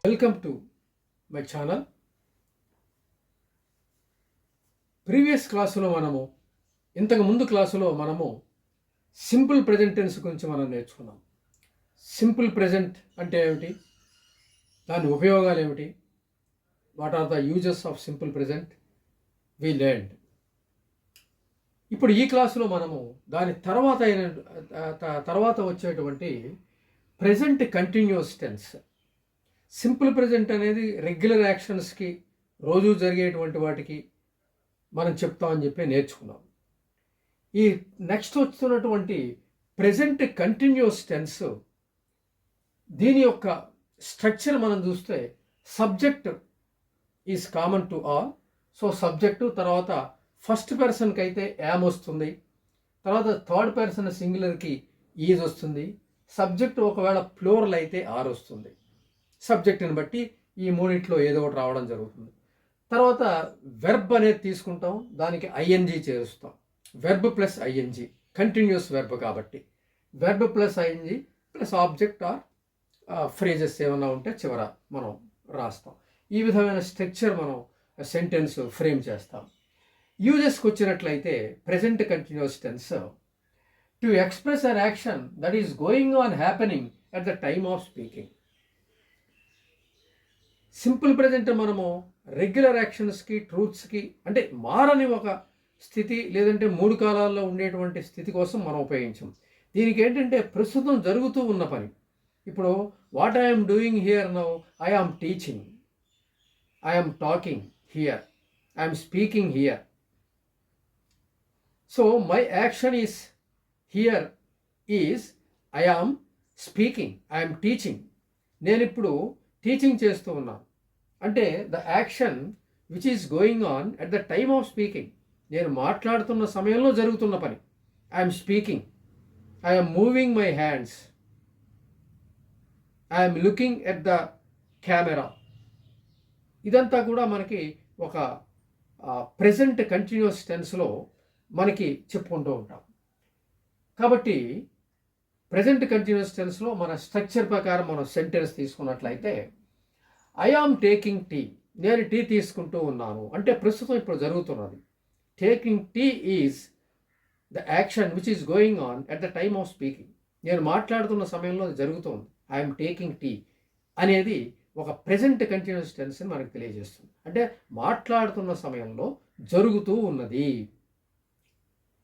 Welcome to my channel. Previous క్లాసులో ఇంతకు ముందు క్లాసులో సింపుల్ ప్రెజెంట్ టెన్స్ గురించి మనం నేర్చుకున్నాం. సింపుల్ ప్రెజెంట్ అంటే ఏమిటి, దాని ఉపయోగాలు ఏమిటి, what are the uses of simple present we learned. ఇప్పుడు ఈ క్లాసులో దాని తర్వాత వచ్చేటువంటి present continuous tense. Simple present అనేది రెగ్యులర్ యాక్షన్స్కి, రోజు జరిగేటువంటి వాటికి మనం చెప్తామని చెప్పి నేర్చుకున్నాం. ఈ నెక్స్ట్ వస్తున్నటువంటి ప్రెజెంట్ కంటిన్యూస్ టెన్స్, దీని యొక్క స్ట్రక్చర్ మనం చూస్తే subject is common to all. So subject తర్వాత ఫస్ట్ పర్సన్కి అయితే యామ్ వస్తుంది, తర్వాత థర్డ్ పర్సన్ సింగులర్కి ఈజ్ వస్తుంది, సబ్జెక్ట్ ఒకవేళ ప్లూరల్ అయితే ఆర్ వస్తుంది. సబ్జెక్ట్ని బట్టి ఈ మూడిట్లో ఏదో ఒకటి రావడం జరుగుతుంది. తర్వాత వెర్బ్ అనేది తీసుకుంటాం, దానికి ఐఎన్జీ చేరుస్తాం. Verb plus ING, continuous verb కాబట్టి verb plus ING plus object or phrases ఏమైనా ఉంటే చివర మనం రాస్తాం. ఈ విధమైన స్ట్రక్చర్ మనం సెంటెన్స్ ఫ్రేమ్ చేస్తాం. యూజెస్కి వచ్చినట్లయితే present continuous tense to express an action that is going on happening at the time of speaking. Simple present regular యాక్షన్స్కి, ట్రూత్స్కి, అంటే మారని ఒక స్థితి లేదంటే మూడు కాలాల్లో ఉండేటువంటి స్థితి కోసం మనం ఉపయోగించాం. దీనికి ఏంటంటే ప్రస్తుతం జరుగుతూ ఉన్న పని. ఇప్పుడు what I'm doing here now, I am teaching, I am talking here, I am speaking here. So my action is here is I am speaking, I am teaching. నేను ఇప్పుడు టీచింగ్ చేస్తూ ఉన్నాను అంటే the action which is going on at the time of speaking, నేను మాట్లాడుతున్న సమయంలో జరుగుతున్న పని. I'm speaking, I'm moving my hands, I'm looking at the camera. ఇదంతా కూడా మనకి ఒక ప్రెజెంట్ కంటిన్యూస్ టెన్స్లో మనకి చెప్పుకుంటూ ఉంటాం. కాబట్టి ప్రెజెంట్ కంటిన్యూస్ టెన్స్లో మన స్ట్రక్చర్ ప్రకారం మనం సెంటెన్స్ తీసుకున్నట్లయితే ఐ ఆమ్ టేకింగ్ టీ, నేను టీ తీసుకుంటూ ఉన్నాను అంటే ప్రస్తుతం ఇప్పుడు జరుగుతున్నది. Taking tea is the action which is going on at the time of speaking, నేను మాట్లాడుతున్న సమయంలో అది జరుగుతుంది. ఐఎమ్ టేకింగ్ టీ అనేది ఒక ప్రెజెంట్ కంటిన్యూస్ టెన్స్ని మనకు తెలియజేస్తుంది. అంటే మాట్లాడుతున్న సమయంలో జరుగుతూ ఉన్నది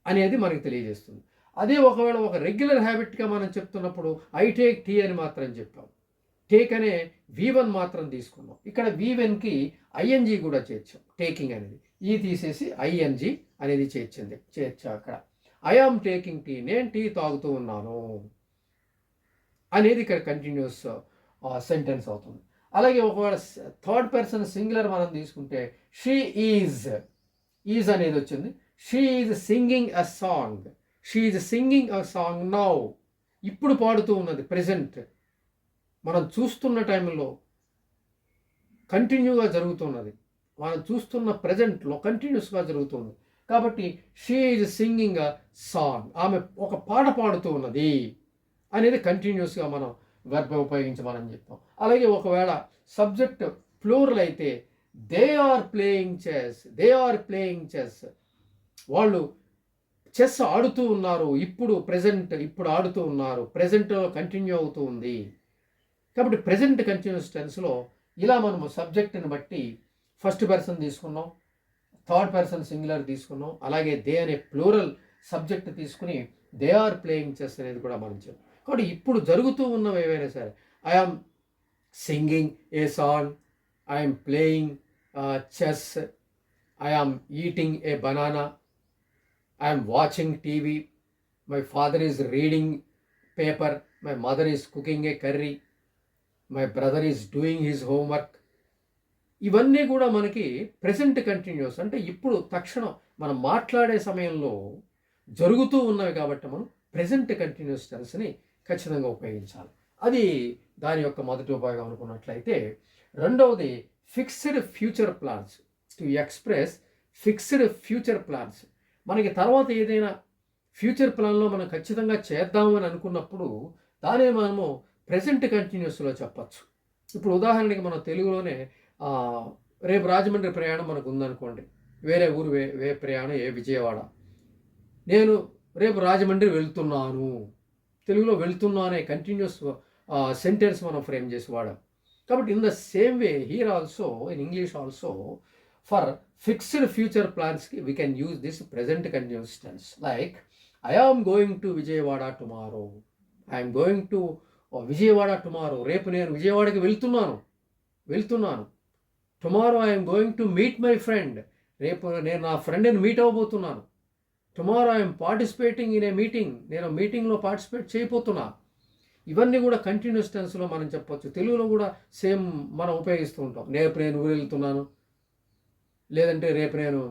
అనేది మనకు తెలియజేస్తుంది. అదే ఒకవేళ ఒక రెగ్యులర్ హ్యాబిట్గా మనం చెప్తున్నప్పుడు ఐ టేక్ టీ అని మాత్రం చెప్పాం. టేక్ అనే V1 మాత్రం తీసుకున్నాం. ఇక్కడ V1కి ఐఎన్జీ కూడా చేర్చాం. టేకింగ్ అనేది ఈ తీసేసి ఐఎన్జీ అనేది చేర్చా. అక్కడ ఐ ఆమ్ టేకింగ్ టీ, నేను టీ తాగుతూ ఉన్నాను అనేది ఇక్కడ కంటిన్యూస్ సెంటెన్స్ అవుతుంది. అలాగే ఒకవేళ థర్డ్ పర్సన్ సింగులర్ మనం తీసుకుంటే షీ ఈజ్ అనేది వచ్చింది. She is singing a song, she is singing a song now, ఇప్పుడు పాడుతూ ఉన్నది. ప్రెజెంట్ మనం చూస్తున్న టైంలో కంటిన్యూగా జరుగుతున్నది, మనం చూస్తున్న ప్రజెంట్లో కంటిన్యూస్గా జరుగుతుంది. కాబట్టి she is singing a song, ఆమె ఒక పాట పాడుతూ ఉన్నది అనేది కంటిన్యూస్గా మనం వెర్బ్ ఉపయోగించి మనం చెప్తాం. అలాగే ఒకవేళ సబ్జెక్ట్ ప్లూరల్ అయితే దే ఆర్ ప్లేయింగ్ చెస్, వాళ్ళు చెస్ ఆడుతూ ఉన్నారు, ఇప్పుడు ఆడుతూ ఉన్నారు, ప్రెజెంట్లో కంటిన్యూ అవుతూ ఉంది. కాబట్టి ప్రెజెంట్ కంటిన్యూస్ టెన్స్లో ఇలా మనము సబ్జెక్ట్ని బట్టి ఫస్ట్ పర్సన్ తీసుకున్నాం, థర్డ్ పర్సన్ సింగులర్ తీసుకున్నాం, అలాగే దే అనే ప్లూరల్ సబ్జెక్ట్ తీసుకుని దే ఆర్ ప్లేయింగ్ చెస్ అనేది కూడా మనం చెప్పాం. కాబట్టి ఇప్పుడు జరుగుతూ ఉన్నవి ఏవైనా సరే, I am singing a song, I'm playing chess, I am eating A banana, I'm watching TV, my father is reading paper, my mother is cooking A curry, my brother is doing his homework. ఇవన్నీ కూడా మనకి present continuous, అంటే ఇప్పుడు తక్షణం మనం మాట్లాడే సమయంలో జరుగుతూ ఉన్నవి కాబట్టి మనం ప్రెజెంట్ కంటిన్యూస్ టెన్స్ని ఖచ్చితంగా ఉపయోగించాలి. అది దాని యొక్క మొదటి ఉపయోగం అనుకున్నట్లయితే, రెండవది fixed future plans. To express fixed future plans, మనకి తర్వాత ఏదైనా ఫ్యూచర్ ప్లాన్లో మనం ఖచ్చితంగా చేద్దామని అనుకున్నప్పుడు దానే మనము ప్రెజెంట్ కంటిన్యూస్లో చెప్పచ్చు. ఇప్పుడు ఉదాహరణకి మన తెలుగులోనే ఆ, రేపు రాజమండ్రి ప్రయాణం మనకు ఉందనుకోండి, వేరే ఊరు ప్రయాణం విజయవాడ. నేను రేపు రాజమండ్రి వెళ్తున్నాను. తెలుగులో వెళ్తున్నా అనే కంటిన్యూస్ సెంటెన్స్ మనం ఫ్రేమ్ చేసి వాడాం. కాబట్టి in the same way here also in English also for fixed future ప్లాన్స్కి we can use this present continuous tense. Like I am going to Vijayawada tomorrow. I'm going to Vijayawada tomorrow. రేపు నేను విజయవాడకి వెళ్తున్నాను. Tomorrow I'm going to meet my friend. రేపు నేను నా ఫ్రెండ్ని meet అవ్వబోతున్నాను. Tomorrow I'm participating in a meeting. నేను మీటింగ్లో పార్టిసిపేట్ చేయబోతున్నా. ఇవన్నీ కూడా కంటిన్యూస్ టెన్స్లో మనం చెప్పొచ్చు. తెలుగులో కూడా సేమ్ మనం ఉపయోగిస్తూ ఉంటాం. రేపు నేను ఊరు వెళ్తున్నాను, లేదంటే రేపు నేను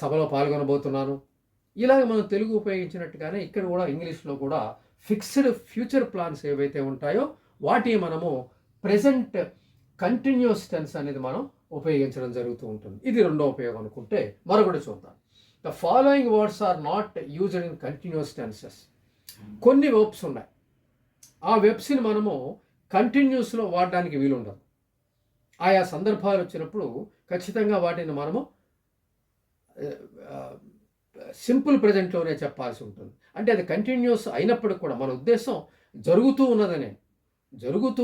సభలో పాల్గొనబోతున్నాను. ఇలాగ మనం తెలుగు ఉపయోగించినట్టుగానే ఇక్కడ కూడా ఇంగ్లీష్లో కూడా ఫిక్స్డ్ ఫ్యూచర్ ప్లాన్స్ ఏవైతే ఉంటాయో వాటి మనము ప్రెజెంట్ కంటిన్యూస్ టెన్స్ అనేది మనం ఉపయోగించడం జరుగుతూ ఉంటుంది. ఇది రెండో ఉపయోగం అనుకుంటే మరొకటి చూద్దాం. The following words are not used in continuous tenses. కొన్ని వెర్బ్స్ ఉన్నాయి, ఆ వెబ్స్ని మనము కంటిన్యూస్లో వాడడానికి వీలుండదు. ఆయా సందర్భాలు వచ్చినప్పుడు ఖచ్చితంగా వాటిని మనము సింపుల్ ప్రజెంట్లోనే చెప్పాల్సి ఉంటుంది. అంటే అది కంటిన్యూస్ అయినప్పటికి కూడా మన ఉద్దేశం జరుగుతూ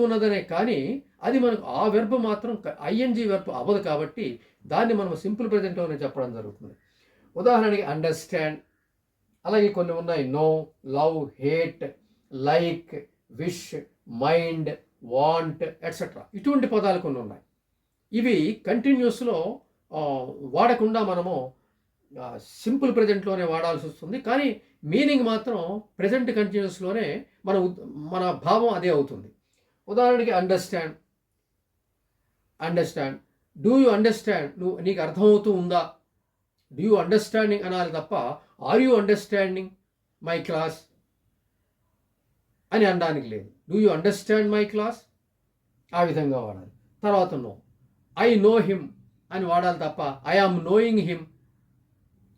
ఉన్నదనే కానీ అది మనకు ఆ వెర్బ్ మాత్రం ఐఎన్జీ వెర్బ్ అవ్వదు. కాబట్టి దాన్ని మనం సింపుల్ ప్రజెంట్లోనే చెప్పడం జరుగుతుంది. ఉదాహరణకి అండర్స్టాండ్, అలాగే కొన్ని ఉన్నాయి know, love, hate, like, wish, mind, want etcetera. ఇటువంటి పదాలు కొన్ని ఉన్నాయి. ఇవి కంటిన్యూస్లో వాడకుండా మనము సింపుల్ ప్రజెంట్లోనే వాడాల్సి వస్తుంది. కానీ మీనింగ్ మాత్రం ప్రజెంట్ కంటిన్యూస్లోనే మన భావం అదే అవుతుంది. ఉదాహరణకి అండర్స్టాండ్. డూ యూ అండర్స్టాండ్, నీకు అర్థమవుతూ ఉందా? డూ యూ అండర్స్టాండింగ్ అనాలి తప్ప are you understanding my class అని అనడానికి లేదు. Do you understand my class ఆ విధంగా వాడాలి. తర్వాత నో, ఐ నో హిమ్ అని వాడాలి తప్ప ఐ ఆమ్ నోయింగ్ హిమ్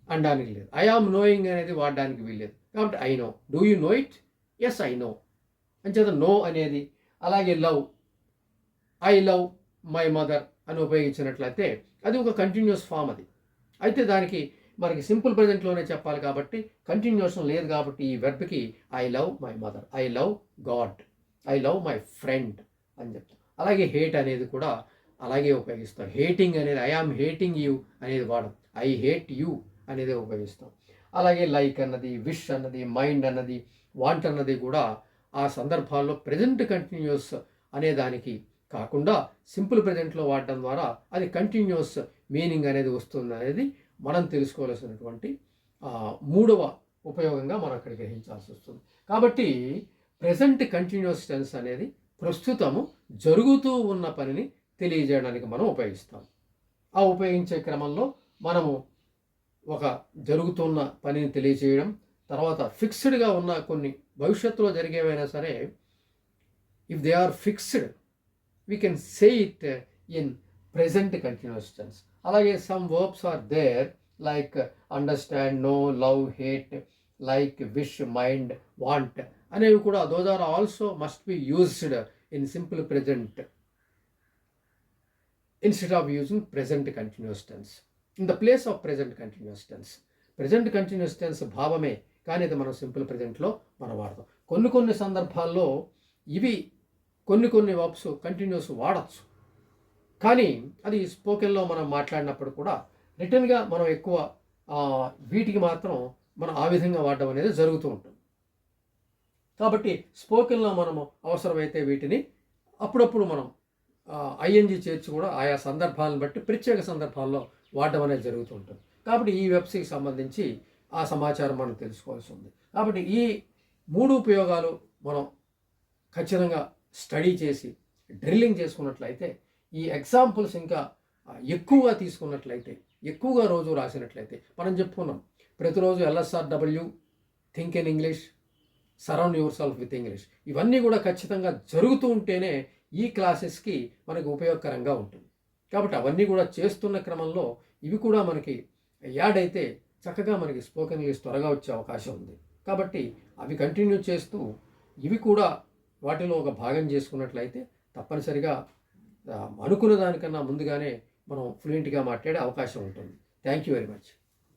అనడానికి లేదు. ఐ ఆమ్ నోయింగ్ అనేది వాడడానికి వీల్లేదు. కాబట్టి I know. Do you know it? Yes I know అని చేత నో అనేది. అలాగే love, I love my mother అని ఉపయోగించినట్లయితే అది ఒక కంటిన్యూస్ ఫామ్. అది అయితే దానికి మనకి సింపుల్ ప్రజెంట్లోనే చెప్పాలి కాబట్టి కంటిన్యూషన్ లేదు. కాబట్టి ఈ వెర్బ్కి I love my mother, I love God, I love my friend అని చెప్తాం. అలాగే హేట్ అనేది కూడా అలాగే ఉపయోగిస్తాం. హేటింగ్ అనేది ఐ ఆమ్ హేటింగ్ యూ అనేది వాడడం, ఐ హేట్ యూ అనేది ఉపయోగిస్తాం. అలాగే లైక్ అన్నది, విష్ అన్నది, మైండ్ అన్నది, వాంట్ అన్నది కూడా ఆ సందర్భాల్లో ప్రజెంట్ కంటిన్యూస్ అనే దానికి కాకుండా సింపుల్ ప్రజెంట్లో వాడడం ద్వారా అది కంటిన్యూస్ మీనింగ్ అనేది వస్తుంది అనేది మనం తెలుసుకోవాల్సినటువంటి మూడవ ఉపయోగంగా మనం అక్కడ గ్రహించాల్సి వస్తుంది. కాబట్టి ప్రెజెంట్ కంటిన్యూస్ టెన్స్ అనేది ప్రస్తుతము జరుగుతూ ఉన్న పనిని తెలియజేయడానికి మనం ఉపయోగిస్తాం. ఆ ఉపయోగించే క్రమంలో మనము ఒక జరుగుతున్న పనిని తెలియజేయడం, తర్వాత ఫిక్స్డ్గా ఉన్న కొన్ని భవిష్యత్తులో జరిగేవైనా సరే if they are fixed we can say it in present continuous tense. అలాగే some verbs are there like understand, know, love, hate, like, wish, mind, want అనేవి కూడా those are also must be used in simple present instead of using present continuous tense in the place of present continuous tense. present continuous tense భావమే, కానీ ఇది మనం simple ప్రజెంట్లో మనం వాడతాం. కొన్ని సందర్భాల్లో ఇవి కొన్ని వర్బ్స్ కంటిన్యూస్ వాడచ్చు, కానీ అది స్పోకెన్లో మనం మాట్లాడినప్పుడు కూడా రిటర్న్గా మనం ఎక్కువ వీటికి మాత్రం మనం ఆ విధంగా వాడడం అనేది జరుగుతూ ఉంటుంది. కాబట్టి స్పోకెన్లో మనము అవసరమైతే వీటిని అప్పుడప్పుడు మనం ఐఎన్జీ చేర్చి కూడా ఆయా సందర్భాలను బట్టి ప్రత్యేక సందర్భాల్లో వాడడం అనేది జరుగుతూ ఉంటుంది. కాబట్టి ఈ వెబ్సైట్కి సంబంధించి ఆ సమాచారం మనం తెలుసుకోవాల్సి ఉంది. కాబట్టి ఈ మూడు ఉపయోగాలు మనం ఖచ్చితంగా స్టడీ చేసి డ్రిల్లింగ్ చేసుకున్నట్లయితే, ఈ ఎగ్జాంపుల్స్ ఇంకా ఎక్కువగా తీసుకున్నట్లయితే, ఎక్కువగా రోజు రాసినట్లయితే, మనం చెప్పుకున్నాం ప్రతిరోజు LSRW, think in English, surround your self with English, ఇవన్నీ కూడా ఖచ్చితంగా జరుగుతూ ఉంటేనే ఈ క్లాసెస్కి మనకు ఉపయోగకరంగా ఉంటుంది. కాబట్టి అవన్నీ కూడా చేస్తున్న క్రమంలో ఇవి కూడా మనకి యాడ్ అయితే చక్కగా మనకి స్పోకెన్ ఇంగ్లీష్ త్వరగా వచ్చే అవకాశం ఉంది. కాబట్టి అవి కంటిన్యూ చేస్తూ ఇవి కూడా వాటిలో ఒక భాగం చేసుకున్నట్లయితే తప్పనిసరిగా అనుకున్న దానికన్నా ముందుగానే మనం ఫ్లూయెంట్గా మాట్లాడే అవకాశం ఉంటుంది. Thank you very much.